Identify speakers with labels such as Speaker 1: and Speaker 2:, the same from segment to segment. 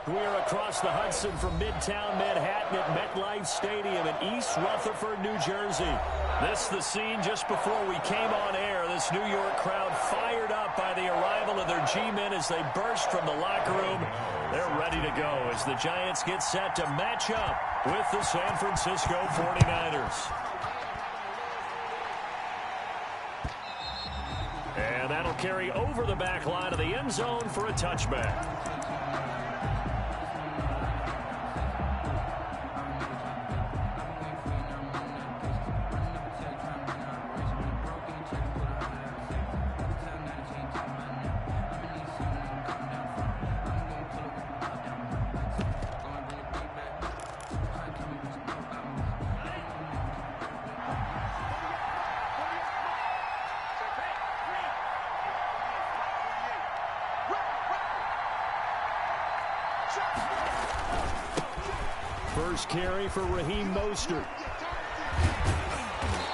Speaker 1: We're across the Hudson from Midtown Manhattan at MetLife Stadium in East Rutherford, New Jersey. This is the scene just before we came on air. This New York crowd fired up by the arrival of their G-men as they burst from the locker room. They're ready to go as the Giants get set to match up with the San Francisco 49ers. And that'll carry over the back line of the end zone for a touchback. First carry for Raheem Mostert.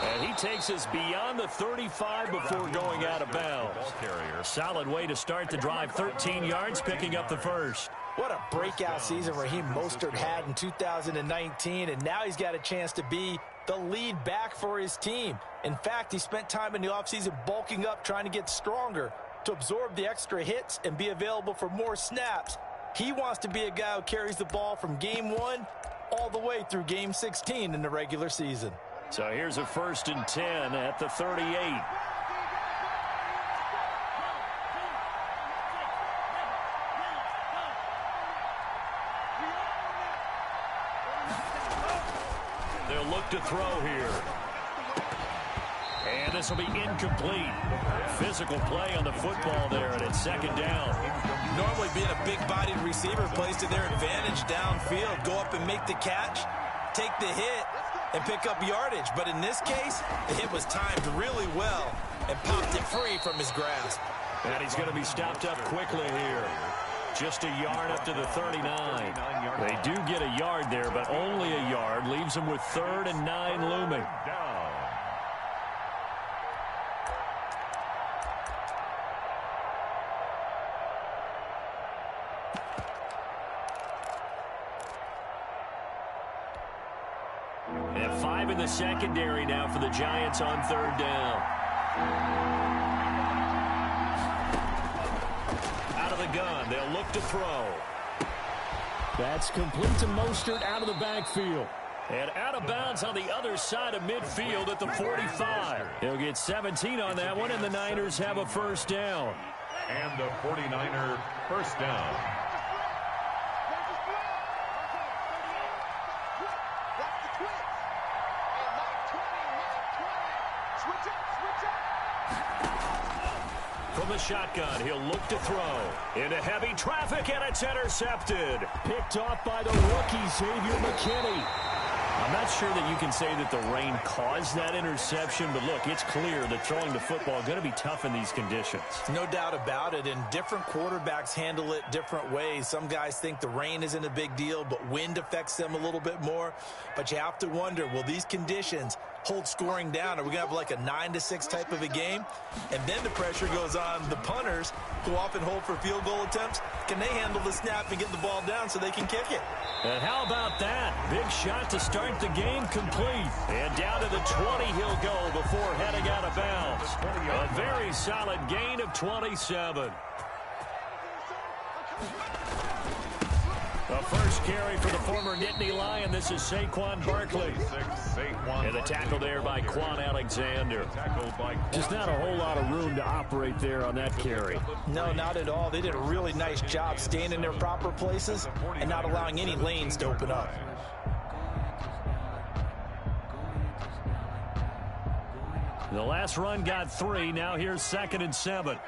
Speaker 1: And he takes us beyond the 35 before going out of bounds. Solid way to start the drive, 13 yards, picking up the first.
Speaker 2: What a breakout season Raheem Mostert had in 2019, and now he's got a chance to be the lead back for his team. In fact, he spent time in the offseason bulking up, trying to get stronger to absorb the extra hits and be available for more snaps. He wants to be a guy who carries the ball from game 1 all the way through game 16 in the regular season.
Speaker 1: So here's a 1st and 10 at the 38. They'll look to throw here. And this will be incomplete. Physical play on the football there, and it's 2nd down.
Speaker 2: Normally being a big-bodied receiver plays to their advantage downfield. Go up and make the catch, take the hit, and pick up yardage. But in this case, the hit was timed really well and popped it free from his grasp.
Speaker 1: And he's going to be stopped up quickly here. Just a yard up to the 39. They do get a yard there, but only a yard. Leaves them with 3rd and 9 looming. And 5 in the secondary now for the Giants on 3rd down. Out of the gun, they'll look to throw. That's complete to Mostert out of the backfield. And out of bounds on the other side of midfield at the 45. He'll get 17 on that one, and the Niners have a 1st down.
Speaker 3: And the 49er 1st down.
Speaker 1: From the shotgun, he'll look to throw. Into heavy traffic, and it's intercepted. Picked off by the rookie, Xavier McKinney. I'm not sure that you can say that the rain caused that interception, but look, it's clear that throwing the football is going to be tough in these conditions.
Speaker 2: No doubt about it, and different quarterbacks handle it different ways. Some guys think the rain isn't a big deal, but wind affects them a little bit more. But you have to wonder, will these conditions hold scoring down? Are we going to have like a 9-6 type of a game? And then the pressure goes on the punters, who often hold for field goal attempts. Can they handle the snap and get the ball down so they can kick it?
Speaker 1: And how about that? Big shot to start the game, complete. And down to the 20 he'll go before heading out of bounds. A very solid gain of 27. The first carry for the former Nittany Lion. This is Saquon Barkley. And the tackle there by Quan Alexander. Just not a whole lot of room to operate there on that carry.
Speaker 2: No, not at all. They did a really nice job staying in their proper places and not allowing any lanes to open up.
Speaker 1: The last run got 3. Now here's 2nd and 7.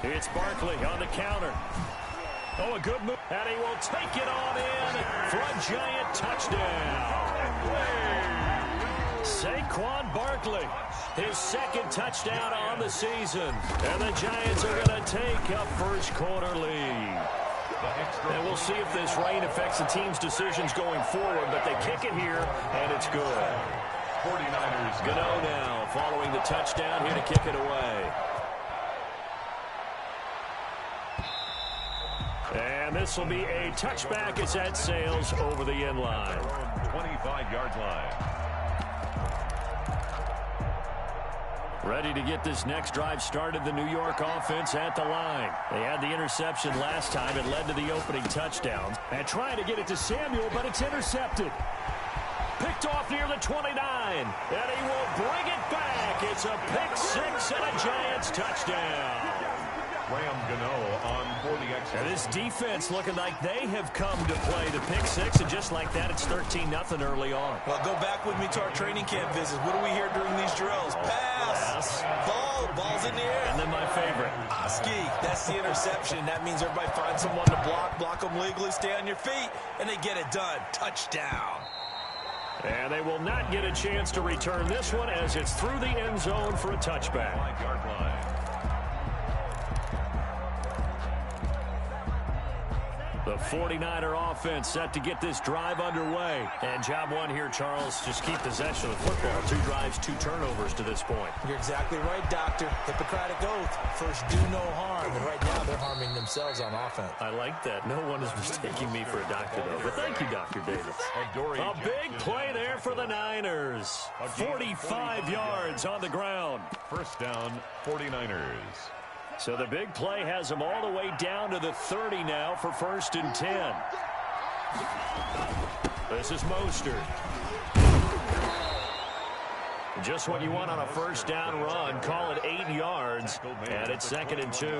Speaker 1: It's Barkley on the counter. Oh, a good move. And he will take it on in for a giant touchdown. Saquon Barkley, his 2nd touchdown on the season. And the Giants are going to take a first quarter lead. And we'll see if this rain affects the team's decisions going forward, but they kick it here, and it's good.
Speaker 3: 49ers first
Speaker 1: Gano
Speaker 3: down.
Speaker 1: now following the touchdown here to kick it away. And this will be a touchback as that sails over the end line.
Speaker 3: 25-yard line.
Speaker 1: Ready to get this next drive started, the New York offense at the line. They had the interception last time. It led to the opening touchdown. And trying to get it to Samuel, but it's intercepted. Picked off near the 29. And he will bring it back. It's a pick six and a Giants touchdown.
Speaker 3: Graham Gano on for the extra.
Speaker 1: And this defense looking like they have come to play the pick six, and just like that, it's 13-0 early on.
Speaker 2: Well, go back with me to our training camp visits. What do we hear during these drills? Pass. Ball's in the air.
Speaker 1: And then my favorite.
Speaker 2: Oski, that's the interception. That means everybody finds someone to block them legally, stay on your feet, and they get it done. Touchdown.
Speaker 1: And they will not get a chance to return this one as it's through the end zone for a touchback.
Speaker 3: 5-yard line.
Speaker 1: The 49er offense set to get this drive underway. And job one here, Charles, just keep possession of the football. 2 drives, 2 turnovers to this point.
Speaker 2: You're exactly right, Doctor. Hippocratic oath. First, do no harm. And right now, they're harming themselves on offense.
Speaker 1: I like that. No one is mistaking me for a doctor, though. But thank you, Dr. Davis. A big play there for the Niners. 45 yards on the ground.
Speaker 3: First down, 49ers.
Speaker 1: So the big play has them all the way down to the 30 now for 1st and 10. This is Mostert. Just what you want on a first down run. Call it 8 yards, and it's 2nd and 2.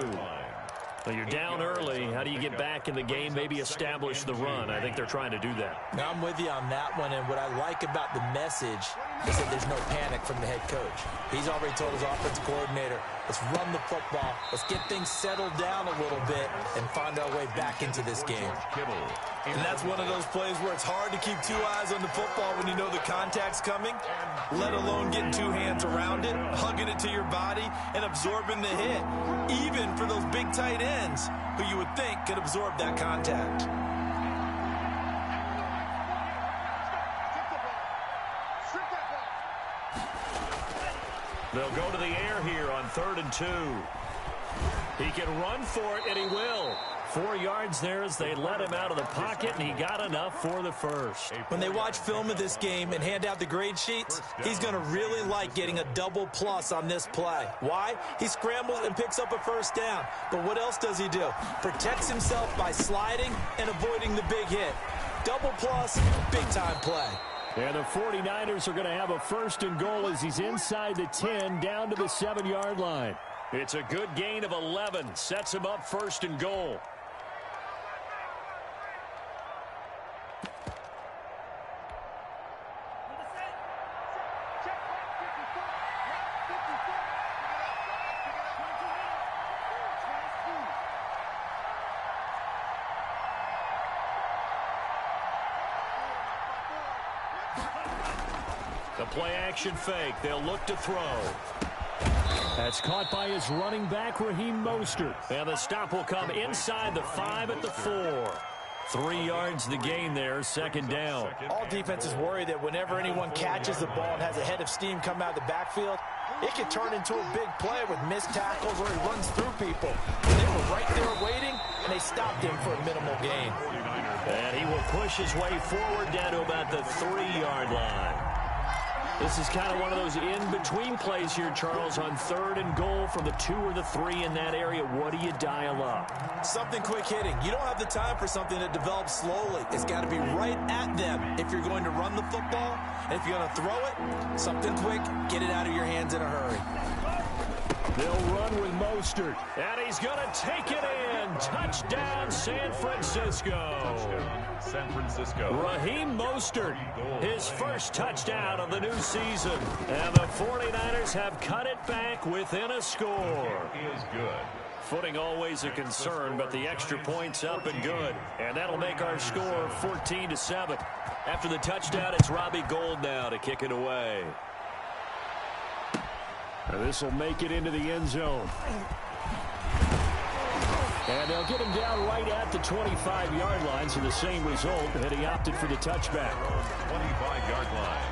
Speaker 1: Well, you're down early. How do you get back in the game, maybe establish the run? I think they're trying to do that.
Speaker 2: Now, I'm with you on that one, and what I like about the message is that there's no panic from the head coach. He's already told his offensive coordinator, let's run the football, let's get things settled down a little bit, and find our way back into this game. And that's one of those plays where it's hard to keep 2 eyes on the football when you know the contact's coming, let alone getting 2 hands around it, hugging it to your body, and absorbing the hit, even for those big tight ends who you would think could absorb that contact.
Speaker 1: They'll go to the air here on 3rd and 2. He can run for it, and he will. 4 yards there as they let him out of the pocket, and he got enough for the first.
Speaker 2: When they watch film of this game and hand out the grade sheets, he's going to really like getting a double plus on this play. Why? He scrambles and picks up a first down. But what else does he do? Protects himself by sliding and avoiding the big hit. Double plus, big-time play.
Speaker 1: And the 49ers are going to have a 1st and goal as he's inside the 10, down to the 7-yard line. It's a good gain of 11. Sets him up 1st and goal. The play-action fake. They'll look to throw. That's caught by his running back, Raheem Mostert. And the stop will come inside the 5 at the 4. 3 yards the gain there, 2nd down.
Speaker 2: All defenses worry that whenever anyone catches the ball and has a head of steam come out of the backfield, it can turn into a big play with missed tackles or he runs through people. They were right there waiting, and they stopped him for a minimal gain.
Speaker 1: And he will push his way forward down to about the 3-yard line. This is kind of one of those in-between plays here, Charles, on 3rd and goal from the 2 or the 3 in that area. What do you dial up?
Speaker 2: Something quick hitting. You don't have the time for something that develops slowly. It's got to be right at them if you're going to run the football. And if you're going to throw it, something quick, get it out of your hands in a hurry.
Speaker 1: They'll run with Mostert, and he's going to take it in. Touchdown, San Francisco.
Speaker 3: Touchdown, San Francisco.
Speaker 1: Raheem Mostert, his first touchdown of the new season. And the 49ers have cut it back within a score.
Speaker 3: Is good.
Speaker 1: Footing always a concern, but the extra point's up and good. And that'll make our score 14-7. After the touchdown, it's Robbie Gould now to kick it away. This will make it into the end zone. And they'll get him down right at the 25-yard line, so the same result, and he opted for the touchback.
Speaker 3: 25-yard line.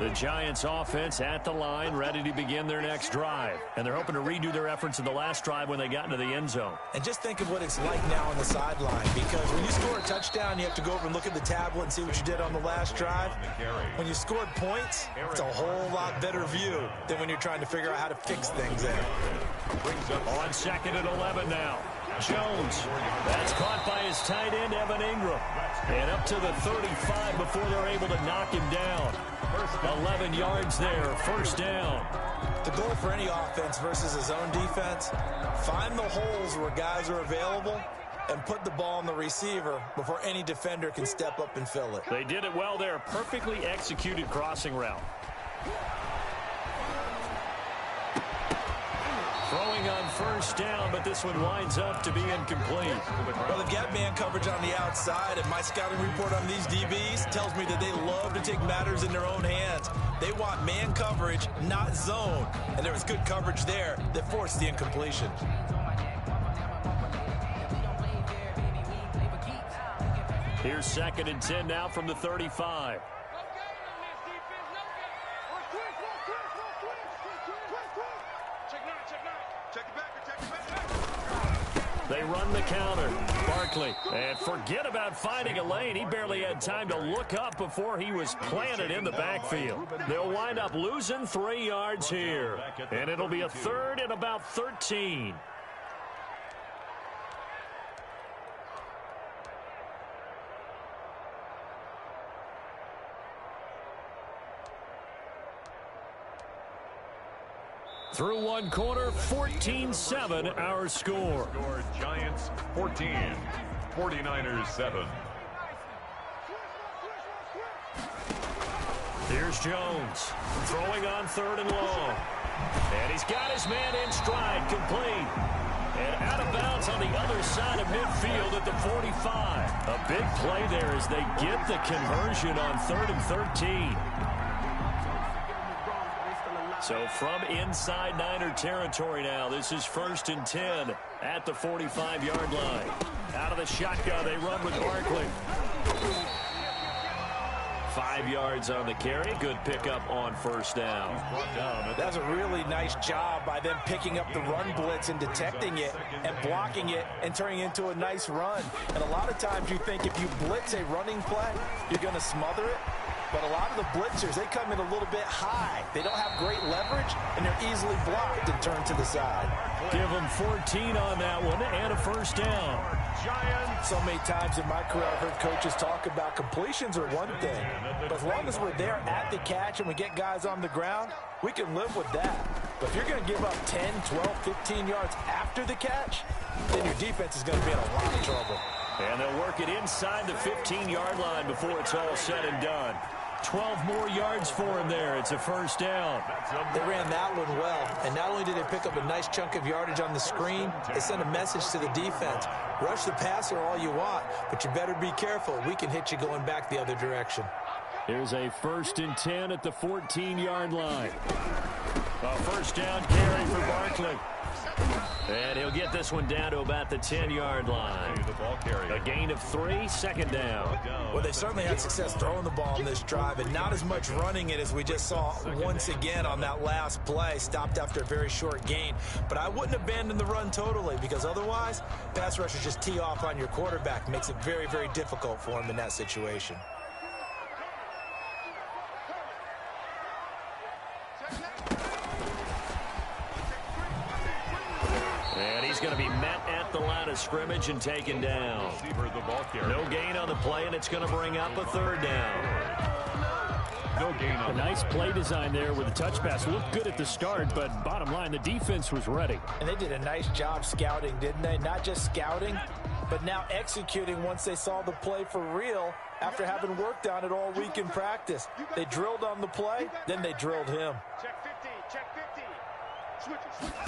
Speaker 1: The Giants offense at the line, ready to begin their next drive. And they're hoping to redo their efforts in the last drive when they got into the end zone.
Speaker 2: And just think of what it's like now on the sideline, because when you score a touchdown, you have to go over and look at the tablet and see what you did on the last drive. When you scored points, it's a whole lot better view than when you're trying to figure out how to fix things there.
Speaker 1: On 2nd and 11 now. Jones. That's caught by his tight end, Evan Ingram. And up to the 35 before they're able to knock him down. 11 yards there, first down.
Speaker 2: The goal for any offense versus a zone defense, find the holes where guys are available and put the ball on the receiver before any defender can step up and fill it.
Speaker 1: They did it well there. Perfectly executed crossing route. Throwing on first down, but this one winds up to be incomplete.
Speaker 2: Well, they've got man coverage on the outside, and my scouting report on these DBs tells me that they love to take matters in their own hands. They want man coverage, not zone. And there was good coverage there that forced the incompletion.
Speaker 1: Here's 2nd and 10 now from the 35. They run the counter. Barkley. And forget about finding a lane. He barely had time to look up before he was planted in the backfield. They'll wind up losing 3 yards here. And it'll be a 3rd and about 13. Through one quarter, 14-7 our score.
Speaker 3: Giants 14, 49ers 7.
Speaker 1: Here's Jones throwing on 3rd and long. And he's got his man in stride, complete. And out of bounds on the other side of midfield at the 45. A big play there as they get the conversion on 3rd and 13. So from inside Niner territory now, this is 1st and 10 at the 45-yard line. Out of the shotgun, they run with Barkley. 5 yards on the carry. Good pickup on first down.
Speaker 2: That's a really nice job by them picking up the run blitz and detecting it and blocking it and turning it into a nice run. And a lot of times you think if you blitz a running play, you're going to smother it. But a lot of the blitzers, they come in a little bit high. They don't have great leverage, and they're easily blocked and turned to the side.
Speaker 1: Give them 14 on that one and a first down.
Speaker 2: So many times in my career, I've heard coaches talk about completions are one thing. But as long as we're there at the catch and we get guys on the ground, we can live with that. But if you're going to give up 10, 12, 15 yards after the catch, then your defense is going to be in a lot of trouble.
Speaker 1: And they'll work it inside the 15-yard line before it's all said and done. 12 more yards for him there. It's a first down.
Speaker 2: They ran that one well. And not only did they pick up a nice chunk of yardage on the screen, they sent a message to the defense. Rush the passer all you want, but you better be careful. We can hit you going back the other direction.
Speaker 1: Here's a 1st and 10 at the 14-yard line. A first down carry for Barkley. And he'll get this one down to about the 10-yard line. A gain of 3, 2nd down.
Speaker 2: Well, they certainly had success throwing the ball in this drive, and not as much running it as we just saw once again on that last play. Stopped after a very short gain. But I wouldn't abandon the run totally, because otherwise, pass rushers just tee off on your quarterback. Makes it very, very difficult for him in that situation.
Speaker 1: And he's going to be met at the line of scrimmage and taken down. No gain on the play, and it's going to bring up a 3rd down.
Speaker 3: No gain on
Speaker 1: a nice play design there with a touch pass. Looked good at the start, but bottom line, the defense was ready.
Speaker 2: And they did a nice job scouting, didn't they? Not just scouting, but now executing once they saw the play for real after having worked on it all week in practice. They drilled on the play, then they drilled him.
Speaker 4: Check 50, check 50. Switch.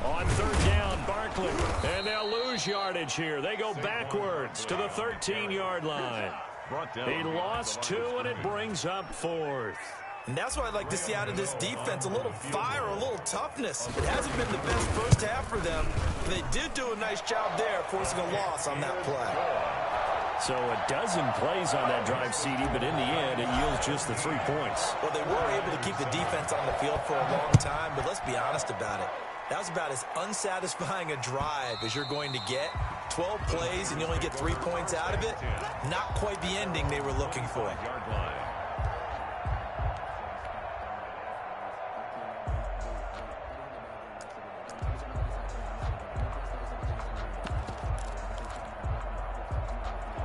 Speaker 1: On 3rd down, Barkley. And they'll lose yardage here. They go backwards to the 13-yard line. He lost 2, and it brings up 4th.
Speaker 2: And that's what I'd like to see out of this defense, a little fire, a little toughness. It hasn't been the best first half for them, but they did do a nice job there, forcing a loss on that play.
Speaker 1: So a dozen plays on that drive, CD, but in the end, it yields just the 3 points.
Speaker 2: Well, they were able to keep the defense on the field for a long time, but let's be honest about it. That was about as unsatisfying a drive as you're going to get. 12 plays and you only get 3 points out of it. Not quite the ending they were looking for.
Speaker 3: Yard line.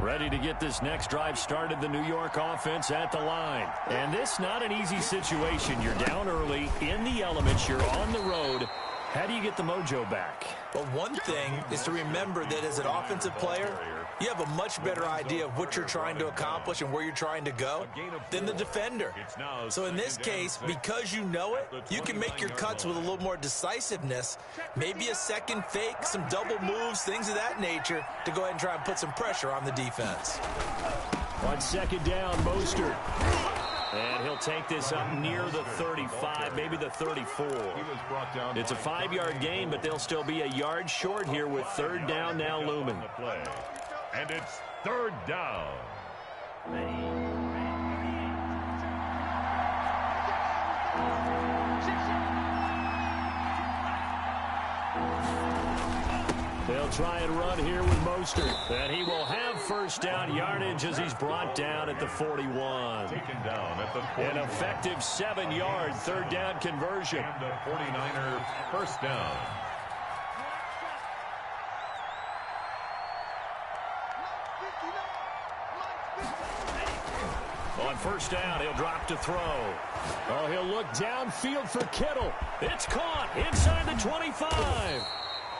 Speaker 1: Ready to get this next drive started, the New York offense at the line. And this not an easy situation. You're down early, in the elements, you're on the road. How do you get the mojo back?
Speaker 2: Well, one thing is to remember that as an offensive player, you have a much better idea of what you're trying to accomplish and where you're trying to go than the defender. So in this case, because you know it, you can make your cuts with a little more decisiveness, maybe a second fake, some double moves, things of that nature, to go ahead and try and put some pressure on the defense.
Speaker 1: On second down, Mostert. And he'll take this up near the 35, maybe the 34. It's a 5-yard gain, but they'll still be a yard short here with third down now looming.
Speaker 3: And it's third down.
Speaker 1: They'll try and run here with Mostert. And he will have first down yardage as he's brought down at the 41.
Speaker 3: Taken down at the 41.
Speaker 1: An effective 7-yard third down conversion.
Speaker 3: And the 49er first down.
Speaker 1: On first down, he'll drop to throw. Oh, he'll look downfield for Kittle. It's caught inside the 25.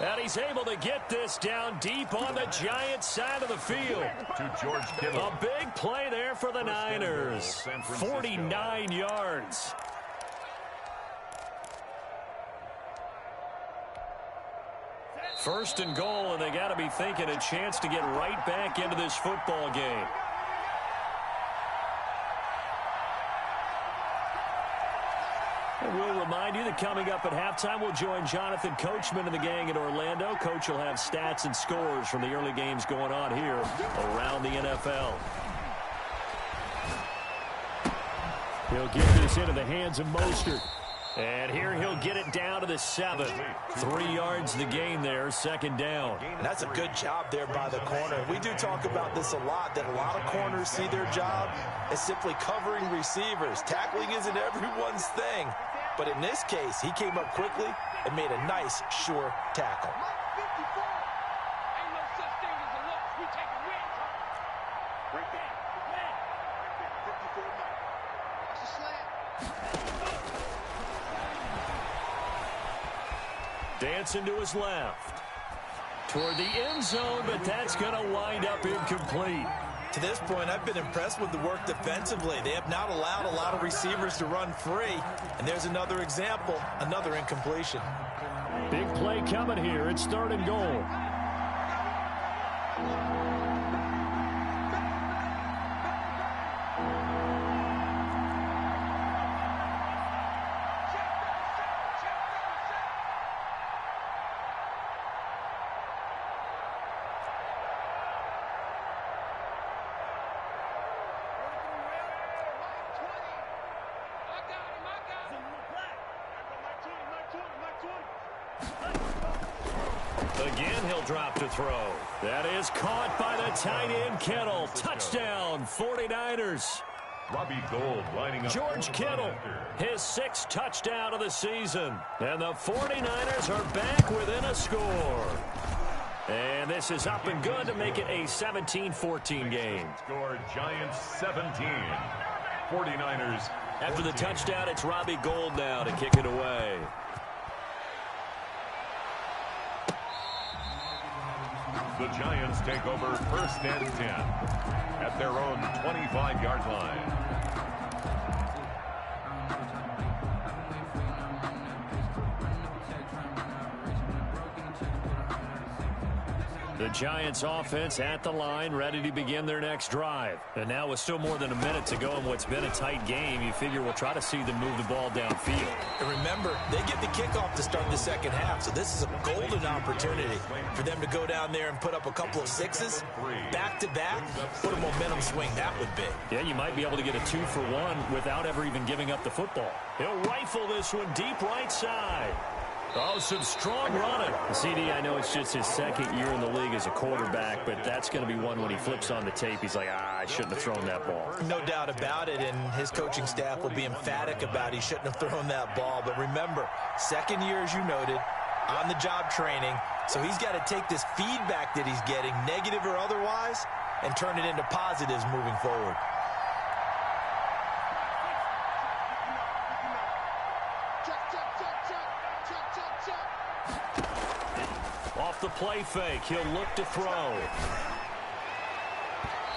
Speaker 1: And he's able to get this down deep on the Giants' side of the field.
Speaker 3: To George Kittle.
Speaker 1: A big play there for the Niners. 49 yards. First and goal, and they got to be thinking a chance to get right back into this football game. And we'll remind you that coming up at halftime, we'll join Jonathan Coachman and the gang in Orlando. Coach will have stats and scores from the early games going on here around the NFL. He'll get this into the hands of Mostert. And here he'll get it down to the 7. 3 yards the gain there, second down.
Speaker 2: And that's a good job there by the corner. We do talk about this a lot, that a lot of corners see their job as simply covering receivers. Tackling isn't everyone's thing. But in this case, he came up quickly and made a nice, sure tackle.
Speaker 1: Dancing to his left. Toward the end zone, but that's going to wind up incomplete.
Speaker 2: To this point, I've been impressed with the work defensively. They have not allowed a lot of receivers to run free. And there's another example, another incompletion.
Speaker 1: Big play coming here. It's third and goal. Again, he'll drop to throw. That is caught by the tight end, Kittle. Touchdown, 49ers.
Speaker 3: Robbie Gould lining up.
Speaker 1: George Kittle, his 6th touchdown of the season. And the 49ers are back within a score. And this is up and good to make it a 17-14 game.
Speaker 3: Score Giants 17. 49ers.
Speaker 1: After the touchdown, it's Robbie Gould now to kick it away.
Speaker 3: The Giants take over first and 10 at their own 25-yard line.
Speaker 1: The Giants offense at the line, ready to begin their next drive. And now with still more than a minute to go in what's been a tight game, you figure we'll try to see them move the ball downfield.
Speaker 2: And remember, they get the kickoff to start the second half, so this is a golden opportunity for them to go down there and put up a couple of sixes back-to-back. What a momentum swing that would be.
Speaker 1: Yeah, you might be able to get a 2-for-1 without ever even giving up the football. He'll rifle this one deep right side. Oh, some strong running. CD, I know it's just his second year in the league as a quarterback, but that's going to be one when he flips on the tape. He's like, I shouldn't have thrown that ball.
Speaker 2: No doubt about it, and his coaching staff will be emphatic about he shouldn't have thrown that ball. But remember, second year, as you noted, on-the-job training, so he's got to take this feedback that he's getting, negative or otherwise, and turn it into positives moving forward.
Speaker 1: Off the play fake, he'll look to throw.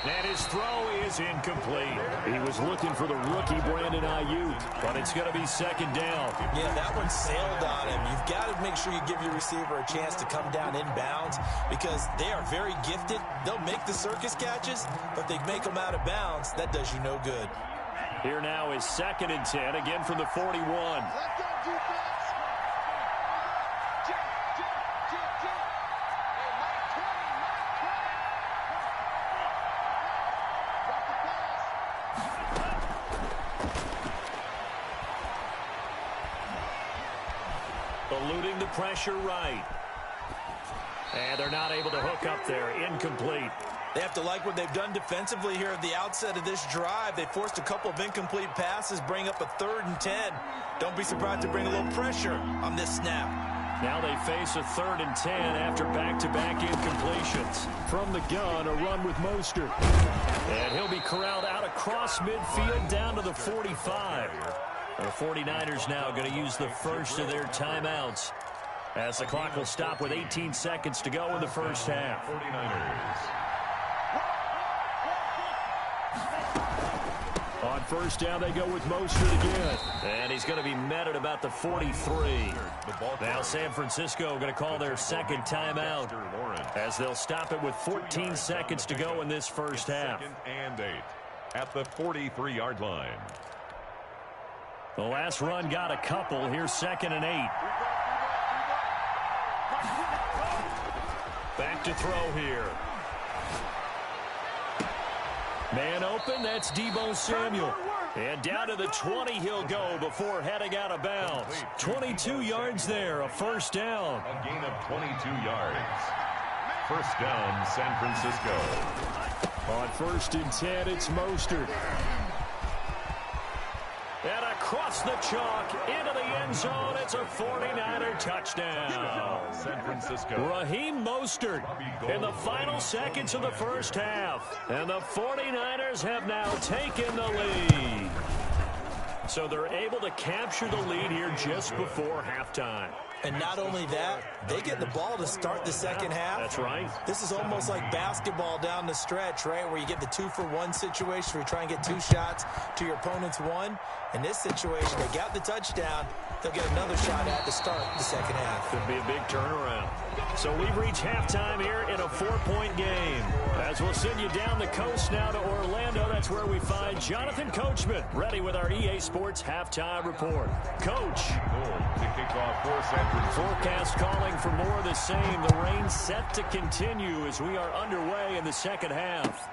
Speaker 1: And his throw is incomplete. He was looking for the rookie Brandon Ayuk, but it's going to be second down.
Speaker 2: Yeah, that one sailed on him. You've got to make sure you give your receiver a chance to come down inbounds because they are very gifted. They'll make the circus catches, but they make them out of bounds. That does you no good.
Speaker 1: Here now is 2nd and 10, again from the 41.
Speaker 4: Let's go, defense.
Speaker 1: Eluding the pressure right. And they're not able to hook up there. Incomplete.
Speaker 2: They have to like what they've done defensively here at the outset of this drive. They forced a couple of incomplete passes, bring up a 3rd and 10. Don't be surprised to bring a little pressure on this snap.
Speaker 1: Now they face a 3rd and 10 after back-to-back incompletions. From the gun, a run with Mostert. And he'll be corralled out across midfield down to the 45. The 49ers now going to use the first of their timeouts as the clock will stop with 18 seconds to go in the first half.
Speaker 3: 49ers.
Speaker 1: On first down, they go with Mostert again. And he's going to be met at about the 43. Now San Francisco going to call their second timeout as they'll stop it with 14 seconds to go in this first half.
Speaker 3: 2nd and 8 at the 43-yard line.
Speaker 1: The last run got a couple. Here's 2nd and 8. Back to throw here. Man open, that's Deebo Samuel. And down to the 20 he'll go before heading out of bounds. 22 yards there, a first down.
Speaker 3: A gain of 22 yards. First down, San Francisco.
Speaker 1: On 1st and 10, it's Mostert. And across the chalk, into the end zone, it's a 49er touchdown.
Speaker 3: San Francisco.
Speaker 1: Raheem Mostert in the final seconds of the first half. And the 49ers have now taken the lead. So they're able to capture the lead here just before halftime.
Speaker 2: And not only that, they get the ball to start the second half.
Speaker 1: That's right.
Speaker 2: This is almost like basketball down the stretch, right, where you get the 2-for-1 situation where you try and get 2 shots to your opponent's 1. In this situation, they got the touchdown. They'll get another shot at to start the second half.
Speaker 1: Could be a big turnaround. So we've reached halftime here in a 4-point game. As we'll send you down the coast now to Orlando, that's where we find Jonathan Coachman, ready with our EA Sports halftime report. Coach.
Speaker 3: To kick off for San Francisco.
Speaker 1: Forecast calling for more of the same. The rain set to continue as we are underway in the second half.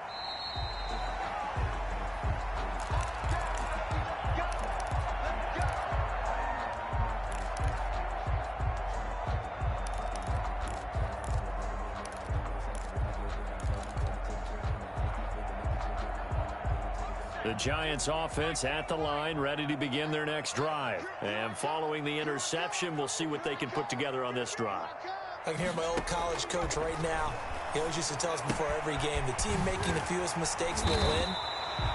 Speaker 1: The Giants offense at the line, ready to begin their next drive. And following the interception, we'll see what they can put together on this drive.
Speaker 2: I can hear my old college coach right now. He always used to tell us before every game, the team making the fewest mistakes will win.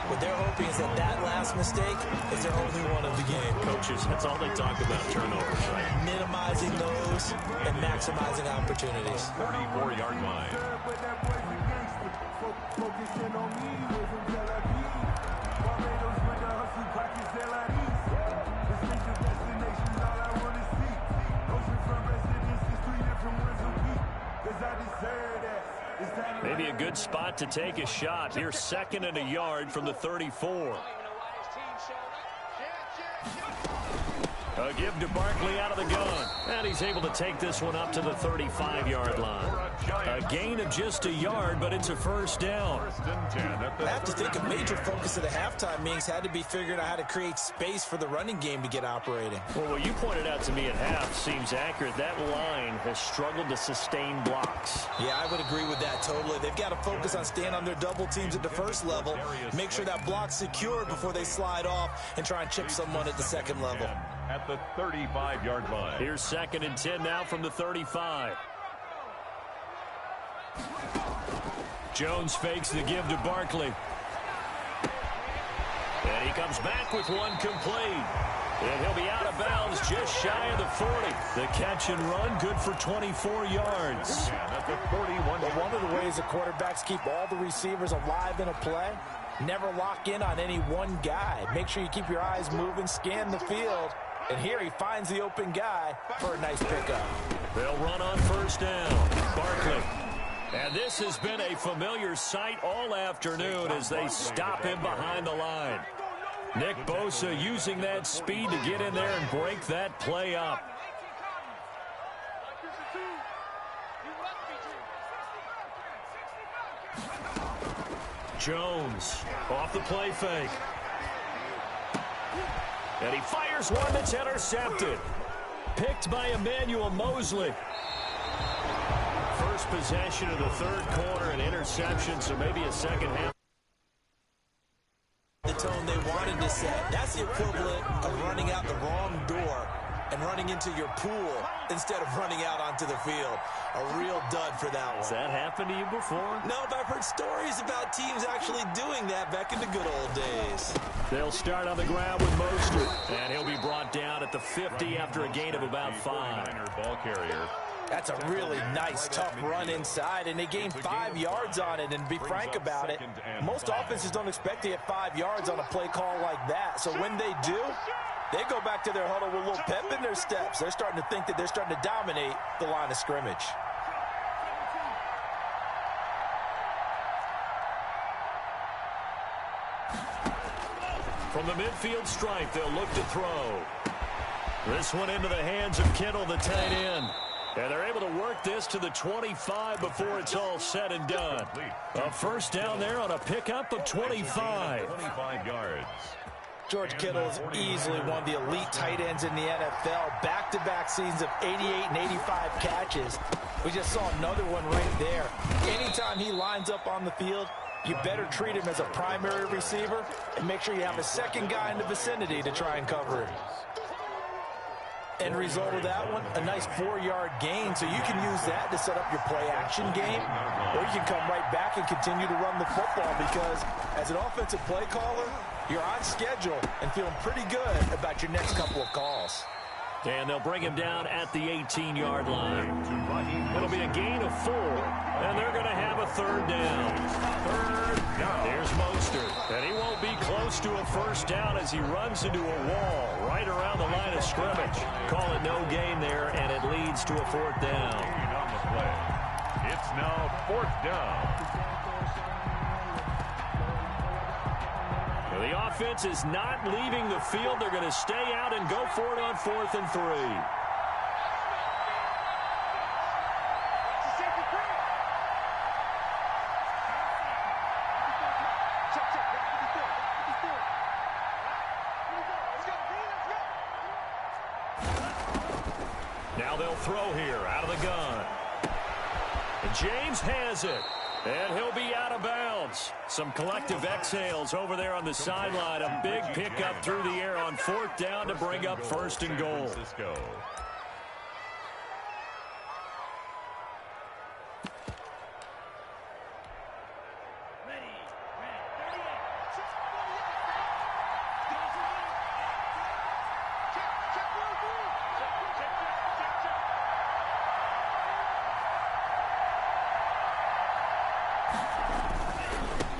Speaker 2: What they're hoping is that that last mistake is their only one of the game.
Speaker 1: Coaches, that's all they talk about, turnovers, right?
Speaker 2: Minimizing those and maximizing opportunities.
Speaker 3: 34-yard line.
Speaker 5: I deserve that.
Speaker 1: Maybe a good spot to take a shot. Here's 2nd and a yard from the 34. A give to Barkley out of the gun. And he's able to take this one up to the 35-yard line. A gain of just a yard, but it's a first down.
Speaker 2: I have to think a major focus of the halftime meetings had to be figuring out how to create space for the running game to get operating.
Speaker 1: Well, what you pointed out to me at half seems accurate. That line has struggled to sustain blocks.
Speaker 2: Yeah, I would agree with that totally. They've got to focus on staying on their double teams at the first level, make sure that block's secured before they slide off and try and chip someone at the second level.
Speaker 3: At the 35-yard line.
Speaker 1: Here's 2nd and 10 now from the 35. Jones fakes the give to Barkley. And he comes back with one complete. And he'll be out of bounds just shy of the 40. The catch and run good for 24 yards.
Speaker 3: At the 41.
Speaker 2: But one of the ways the quarterbacks keep all the receivers alive in a play, never lock in on any one guy. Make sure you keep your eyes moving, scan the field. And here he finds the open guy for a nice pickup.
Speaker 1: They'll run on first down. Barkley. And this has been a familiar sight all afternoon as they stop him behind the line. Nick Bosa using that speed to get in there and break that play up. Jones off the play fake. And he fires one that's intercepted. Picked by Emmanuel Mosley. First possession of the third quarter, an interception, so maybe a second half.
Speaker 2: The tone they wanted to set. That's the equivalent of running out the wrong door and running into your pool instead of running out onto the field. A real dud for that one.
Speaker 1: Has that happened to you before?
Speaker 2: No, but I've heard stories about teams actually doing that back in the good old days.
Speaker 1: They'll start on the ground with Mostert. And he'll be brought down at the 50 after a gain of about 5.
Speaker 3: Ball carrier.
Speaker 2: That's a really nice, tough run inside, and they gained 5 yards on it. And to be frank about it, most offenses don't expect to get 5 yards on a play call like that. So when they do, they go back to their huddle with a little pep in their steps. They're starting to think that they're starting to dominate the line of scrimmage.
Speaker 1: From the midfield stripe, they'll look to throw. This one into the hands of Kittle, the tight end. And they're able to work this to the 25 before it's all said and done. A first down there on a pickup of 25.
Speaker 3: 25 yards.
Speaker 2: George Kittle is easily one of the elite tight ends in the NFL. Back-to-back seasons of 88 and 85 catches. We just saw another one right there. Anytime he lines up on the field, you better treat him as a primary receiver and make sure you have a second guy in the vicinity to try and cover him. End result of that one, a nice 4-yard gain, so you can use that to set up your play-action game, or you can come right back and continue to run the football because as an offensive play caller, you're on schedule and feeling pretty good about your next couple of calls.
Speaker 1: And they'll bring him down at the 18-yard line. It'll be a gain of 4, and they're going to have a third down. Here's Mostert, and he won't be close to a first down as he runs into a wall right around the line of scrimmage. Call it no gain there, and it leads to a fourth down.
Speaker 3: It's now 4th down.
Speaker 1: The offense is not leaving the field. They're going to stay out and go for it on 4th and 3. Now they'll throw here out of the gun. And James has it. And he'll be out of bounds. Some collective exhales over there on the sideline. A big pickup through the air on 4th down to bring up 1st and goal.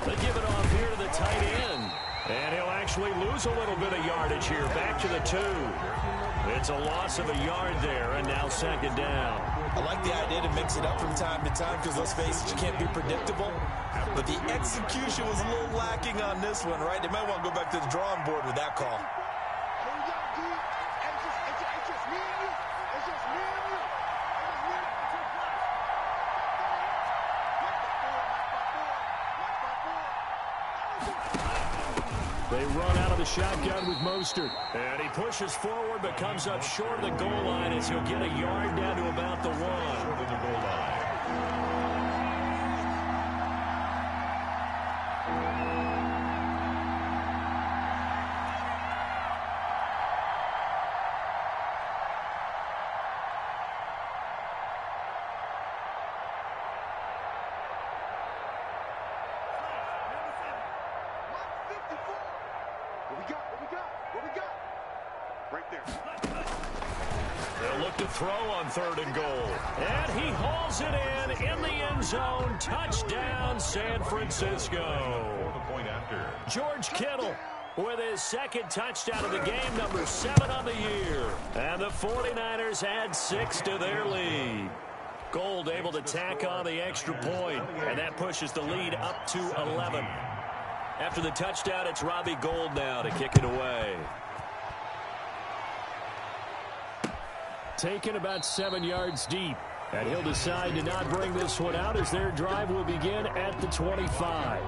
Speaker 1: They give it off here to the tight end. And he'll actually lose a little bit of yardage here. Back to the 2. It's a loss of a yard there, and now 2nd down.
Speaker 2: I like the idea to mix it up from time to time because, let's face it, you can't be predictable. But the execution was a little lacking on this one, right? They might want to go back to the drawing board with that call.
Speaker 1: They run out of the shotgun with Mostert. And he pushes forward but comes up short of the goal line as he'll get a yard down to about the 1.
Speaker 3: Short of the goal line.
Speaker 1: They'll look to throw on 3rd and goal. And he hauls it in the end zone. Touchdown, San Francisco.
Speaker 3: The point after.
Speaker 1: George Kittle with his 2nd touchdown of the game, number 7 on the year. And the 49ers add 6 to their lead. Gold able to tack on the extra point, and that pushes the lead up to 11. After the touchdown, it's Robbie Gould now to kick it away. Taken about 7 yards deep. And he'll decide to not bring this one out as their drive will begin at the 25.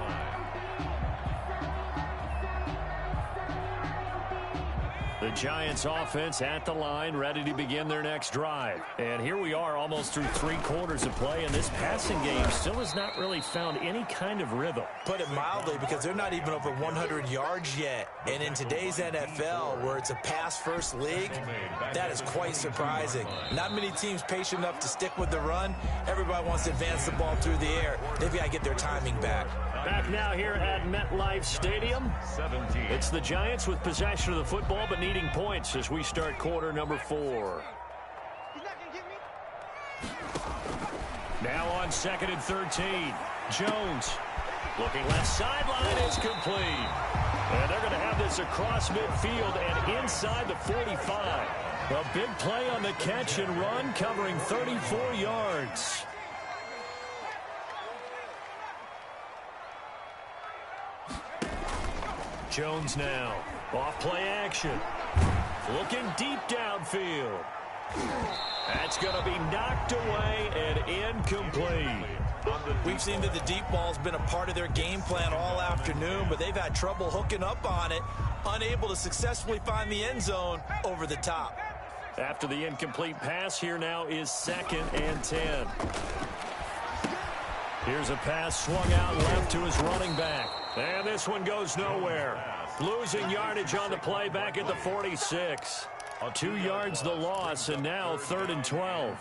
Speaker 1: The Giants offense at the line, ready to begin their next drive. And here we are almost through 3 quarters of play, and this passing game still has not really found any kind of rhythm.
Speaker 2: Put it mildly, because they're not even over 100 yards yet. And in today's NFL, where it's a pass-first league, that is quite surprising. Not many teams patient enough to stick with the run. Everybody wants to advance the ball through the air. They've got to get their timing back.
Speaker 1: Back now here at MetLife Stadium.
Speaker 3: 17.
Speaker 1: It's the Giants with possession of the football but needing points as we start quarter number 4. Now on 2nd and 13. Jones looking left sideline. It's complete. And they're going to have this across midfield and inside the 45. A big play on the catch and run, covering 34 yards. Jones now. Off play action. Looking deep downfield. That's going to be knocked away and incomplete.
Speaker 2: We've seen that the deep ball's been a part of their game plan all afternoon, but they've had trouble hooking up on it, unable to successfully find the end zone over the top.
Speaker 1: After the incomplete pass, here now is 2nd and 10. Here's a pass swung out left to his running back. And this one goes nowhere. Losing yardage on the play back at the 46. 2 yards the loss, and now 3rd and 12.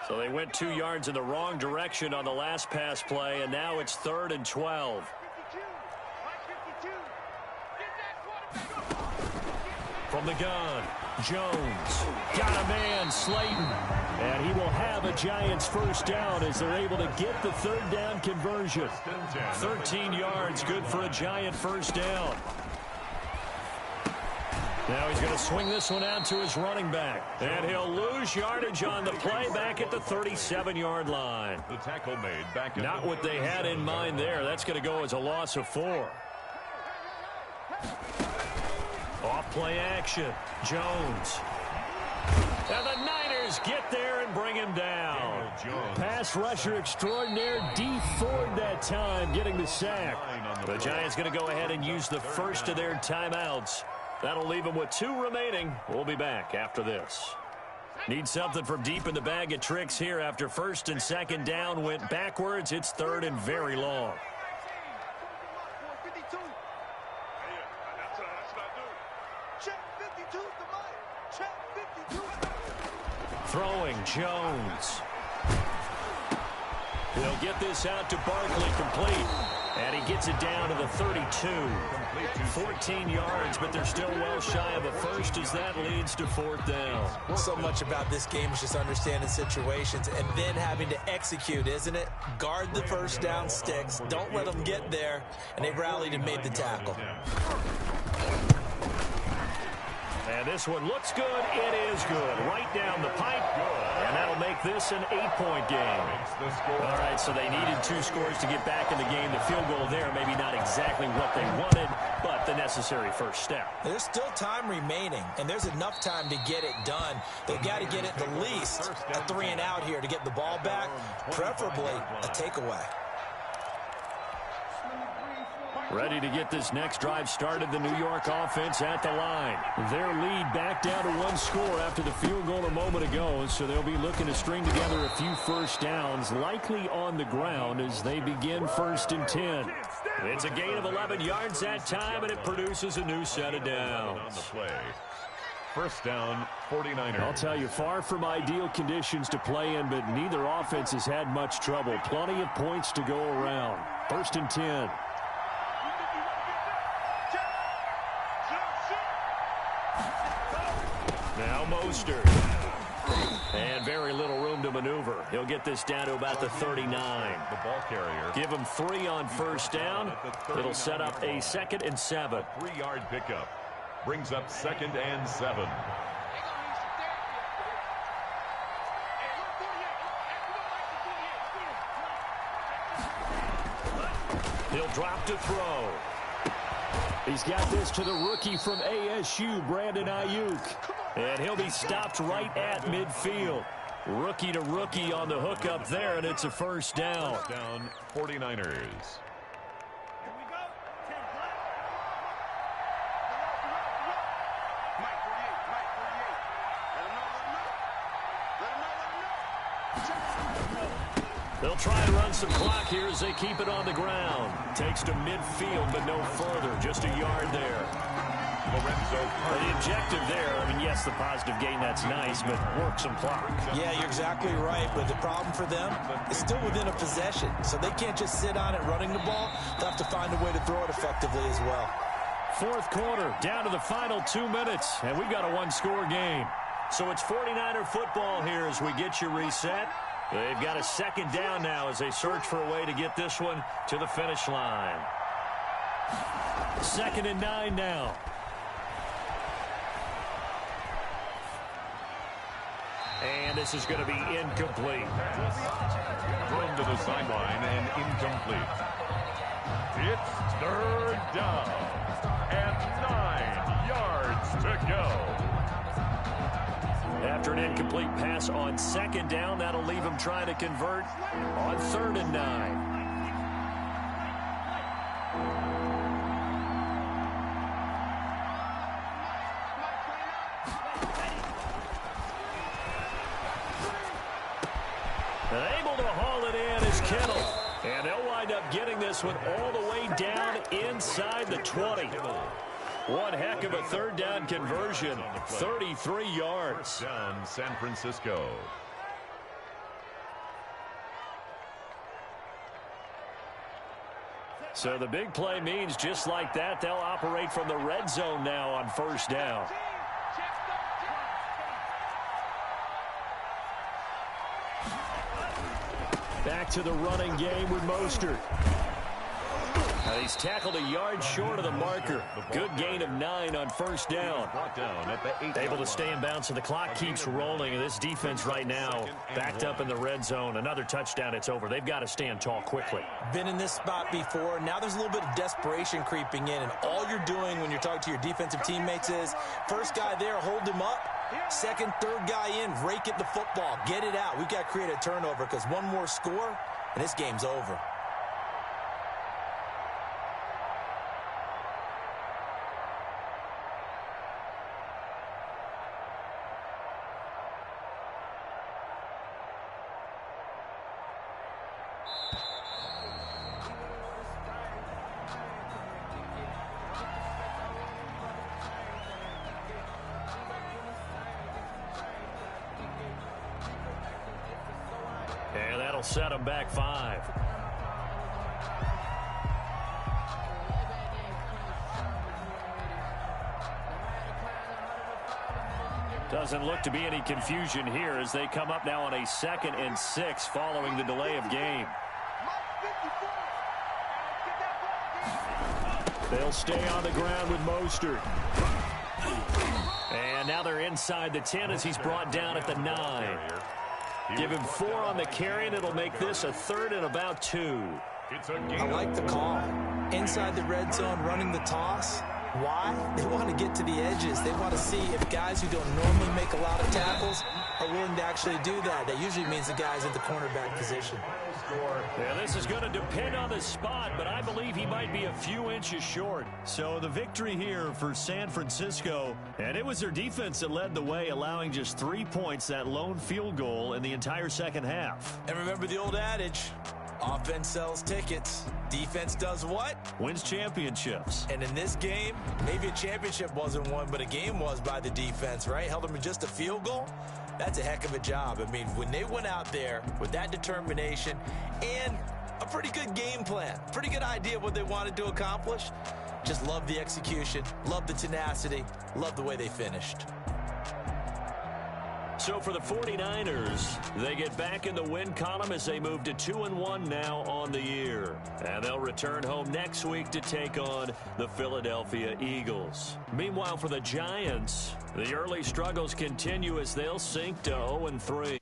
Speaker 1: So they went 2 yards in the wrong direction on the last pass play, and now it's 3rd and 12. From the gun, Jones got a man, Slayton. And he will have a Giants first down as they're able to get the 3rd down conversion. 13 yards, good for a Giant first down. Now he's going to swing this one out to his running back. And he'll lose yardage on the play back at the 37-yard line.
Speaker 3: The tackle made back.
Speaker 1: Not what they had in mind there. That's going to go as a loss of 4. Off play action. Jones. And the Niners get there and bring him down. Pass rusher extraordinaire, D. Ford that time getting the sack. The Giants going to go ahead and use the first of their timeouts. That'll leave them with 2 remaining. We'll be back after this. Need something from deep in the bag of tricks here after 1st and 2nd down went backwards. It's 3rd and very long. Throwing, Jones. He'll get this out to Barkley, complete. And he gets it down to the 32. 14 yards, but they're still well shy of a first as that leads to 4th down.
Speaker 2: So much about this game is just understanding situations and then having to execute, isn't it? Guard the first down sticks. Don't let them get there. And they rallied and made the tackle.
Speaker 1: And this one looks good. It is good. Right down the pipe. And that'll make this an 8-point game. All right, so they needed 2 scores to get back in the game. The field goal there, maybe not exactly what they wanted, but the necessary first step.
Speaker 2: There's still time remaining, and there's enough time to get it done. They've got to get it at least a 3-and-out here to get the ball back, preferably a takeaway.
Speaker 1: Ready to get this next drive started, the New York offense at the line. Their lead back down to 1 score after the field goal a moment ago, so they'll be looking to string together a few first downs, likely on the ground as they begin 1st and 10. It's a gain of 11 yards that time, and it produces a new set of downs.
Speaker 3: On the play. First down, 49ers.
Speaker 1: I'll tell you, far from ideal conditions to play in, but neither offense has had much trouble. Plenty of points to go around. 1st and 10. Now Mostert. And very little room to maneuver. He'll get this down to about the 39.
Speaker 3: The ball carrier.
Speaker 1: Give him 3 on first down. It'll set up a 2nd and 7.
Speaker 3: 3-yard pickup. Brings up 2nd and 7.
Speaker 1: He'll drop to throw. He's got this to the rookie from ASU, Brandon Ayuk. And he'll be stopped right at midfield. Rookie to rookie on the hook up there, and it's a first down.
Speaker 3: First down, 49ers.
Speaker 1: They'll try and run some clock here as they keep it on the ground. Takes to midfield, but no further. Just a yard there. The objective there, I mean, yes, the positive gain, that's nice, but work some clock.
Speaker 2: Yeah, you're exactly right, but the problem for them is still within a possession, so they can't just sit on it running the ball. They'll have to find a way to throw it effectively as well.
Speaker 1: 4th quarter, down to the final 2 minutes, and we've got a 1-score game. So it's 49er football here as we get you reset. They've got a 2nd down now as they search for a way to get this one to the finish line. 2nd and 9 now. And this is going to be incomplete.
Speaker 3: Thrown to the sideline and incomplete. It's 3rd down and 9 yards to go.
Speaker 1: After an incomplete pass on 2nd down, that'll leave him trying to convert on 3rd and 9. Able to haul it in is Kittle. And they'll wind up getting this one all the way down inside the 20. One heck of a 3rd down conversion. 33 yards.
Speaker 3: Down San Francisco.
Speaker 1: So the big play means just like that, they'll operate from the red zone now on 1st down. Back to the running game with Mostert. He's tackled a yard short of the marker. Good gain of 9 on 1st down. Able to stay in bounds, so the clock keeps rolling. And this defense right now backed up in the red zone. Another touchdown, it's over. They've got to stand tall quickly.
Speaker 2: Been in this spot before. Now there's a little bit of desperation creeping in. And all you're doing when you're talking to your defensive teammates is, first guy there, hold him up. 2nd, 3rd guy in, rake at the football. Get it out. We've got to create a turnover because one more score, and this game's over.
Speaker 1: And that'll set them back 5. Doesn't look to be any confusion here as they come up now on a 2nd and 6 following the delay of game. They'll stay on the ground with Mostert. And now they're inside the 10 as he's brought down at the 9. Give him 4 on the carry, and it'll make this a 3rd and about 2.
Speaker 2: I like the call. Inside the red zone, running the toss. Why? They want to get to the edges. They want to see if guys who don't normally make a lot of tackles are willing to actually do that. That usually means the guys in the cornerback position.
Speaker 1: Yeah, this is going to depend on the spot, but I believe he might be a few inches short. So the victory here for San Francisco, and it was their defense that led the way, allowing just 3 points, that lone field goal in the entire second half.
Speaker 2: And remember the old adage, offense sells tickets. Defense does what?
Speaker 1: Wins championships.
Speaker 2: And in this game, maybe a championship wasn't won, but a game was by the defense, right? Held them in just a field goal. That's a heck of a job. I mean, when they went out there with that determination and a pretty good game plan, pretty good idea of what they wanted to accomplish, just love the execution, love the tenacity, love the way they finished.
Speaker 1: So for the 49ers, they get back in the win column as they move to 2-1 now on the year. And they'll return home next week to take on the Philadelphia Eagles. Meanwhile, for the Giants, the early struggles continue as they'll sink to 0-3.